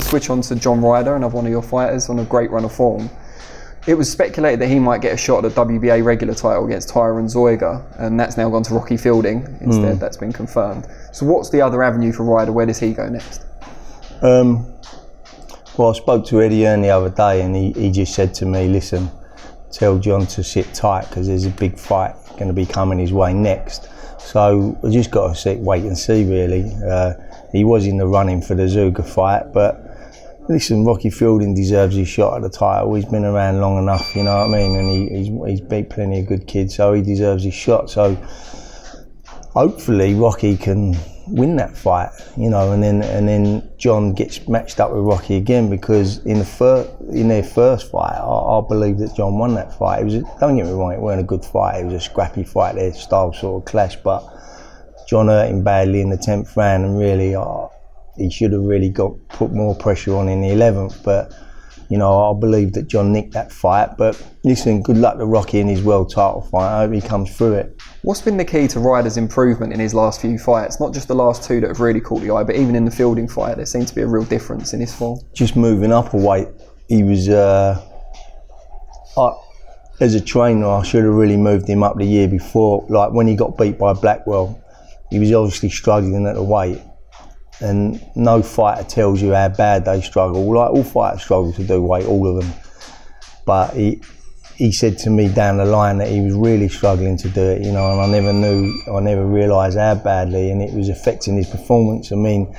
switch on to John Ryder, another one of your fighters on a great run of form. It was speculated that he might get a shot at the WBA regular title against Tyron Zeuge, and that's now gone to Rocky Fielding instead. That's been confirmed. So what's the other avenue for Ryder? Where does he go next? Well, I spoke to Eddie Earn the other day, and he just said to me, listen, tell John to sit tight because there's a big fight going to be coming his way next. So I just got to wait and see, really. He was in the running for the Zeuge fight, but listen, Rocky Fielding deserves his shot at the title. He's been around long enough, you know what I mean, and he's beat plenty of good kids, so he deserves his shot. So hopefully Rocky can win that fight, you know, and then John gets matched up with Rocky again, because in their first fight, I believe that John won that fight. It was, don't get me wrong, it wasn't a good fight. It was a scrappy fight, their style sort of clash, but John hurt him badly in the 10th round, and really he should have really put more pressure on in the 11th. But you know, I believe that John nicked that fight. But listen, good luck to Rocky in his world title fight. I hope he comes through it. What's been the key to Ryder's improvement in his last few fights? Not just the last two that have really caught the eye, but even in the Fielding fight, there seemed to be a real difference in his form. Just moving up a weight. He was, as a trainer, I should have really moved him up the year before. Like when he got beat by Blackwell, he was obviously struggling at the weight. And no fighter tells you how bad they struggle. Like all fighters struggle to do weight, all of them. But he said to me down the line that he was really struggling to do it, you know, and I never realised how badly, and it was affecting his performance. I mean,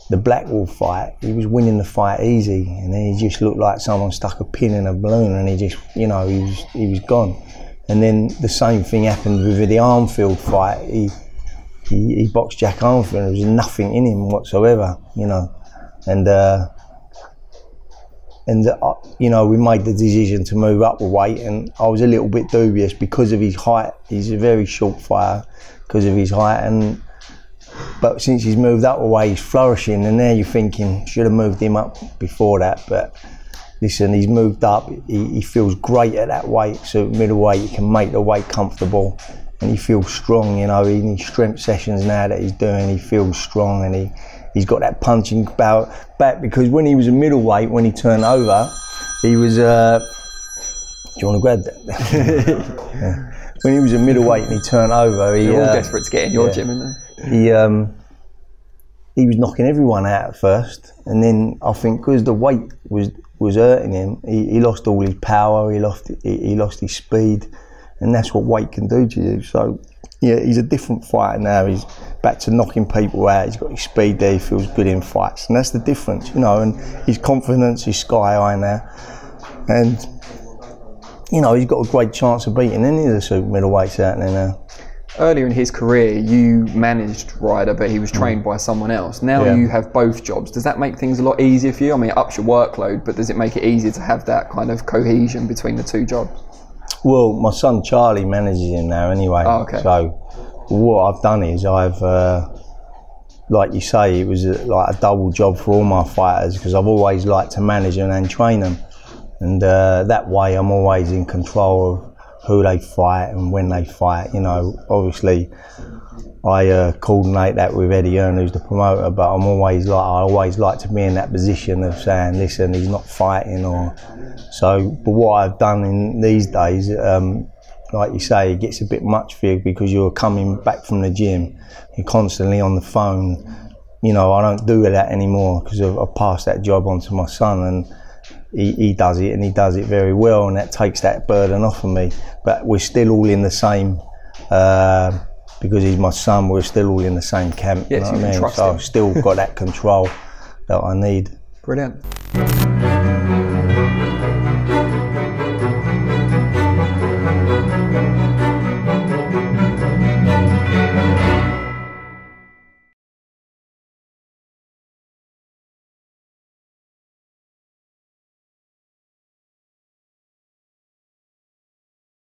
the Blackwell fight, he was winning the fight easy, and then he just looked like someone stuck a pin in a balloon, and he just, you know, he was gone. And then the same thing happened with the Armfield fight. He boxed Jack Armfield, and there was nothing in him whatsoever, you know. And you know, we made the decision to move up a weight, and I was a little bit dubious because of his height. He's a very short fighter because of his height, but since he's moved up a weight, he's flourishing, and now you're thinking, should have moved him up before that. But listen, he's moved up, he feels great at that weight, so middleweight, he can make the weight comfortable. And he feels strong, you know, in his strength sessions now that he's doing, he feels strong, and he's got that punching power back, because when he was a middleweight, when he turned over, he was, do you want to grab that? Yeah. When he was a middleweight and he turned over, They're all desperate to get in your gym, aren't they? He was knocking everyone out at first, and then I think because the weight was hurting him, he lost all his power, he lost his speed. And that's what weight can do to you. So, yeah, he's a different fighter now. He's back to knocking people out. He's got his speed there. He feels good in fights. And that's the difference, you know. And his confidence is sky high now. And, you know, he's got a great chance of beating any of the super middleweights out there now. Earlier in his career, you managed Ryder, but he was trained by someone else. Now you have both jobs. Does that make things a lot easier for you? I mean, it ups your workload, but does it make it easier to have that kind of cohesion between the two jobs? Well, my son Charlie manages him now anyway. Oh, okay. So what I've done is I've, like you say, it was like a double job for all my fighters, because I've always liked to manage them and train them. And that way I'm always in control of who they fight and when they fight. You know, obviously I coordinate that with Eddie Earn, who's the promoter, but I always like to be in that position of saying, listen, he's not fighting, or so. But what I've done in these days, like you say, it gets a bit much for you, because you're coming back from the gym, you're constantly on the phone. You know, I don't do that anymore, because I've passed that job on to my son, and he does it, and he does it very well, and that takes that burden off of me. But we're still all in the same, because he's my son, we're still all in the same camp, you know what I mean? So I've still got that control that I need. Brilliant.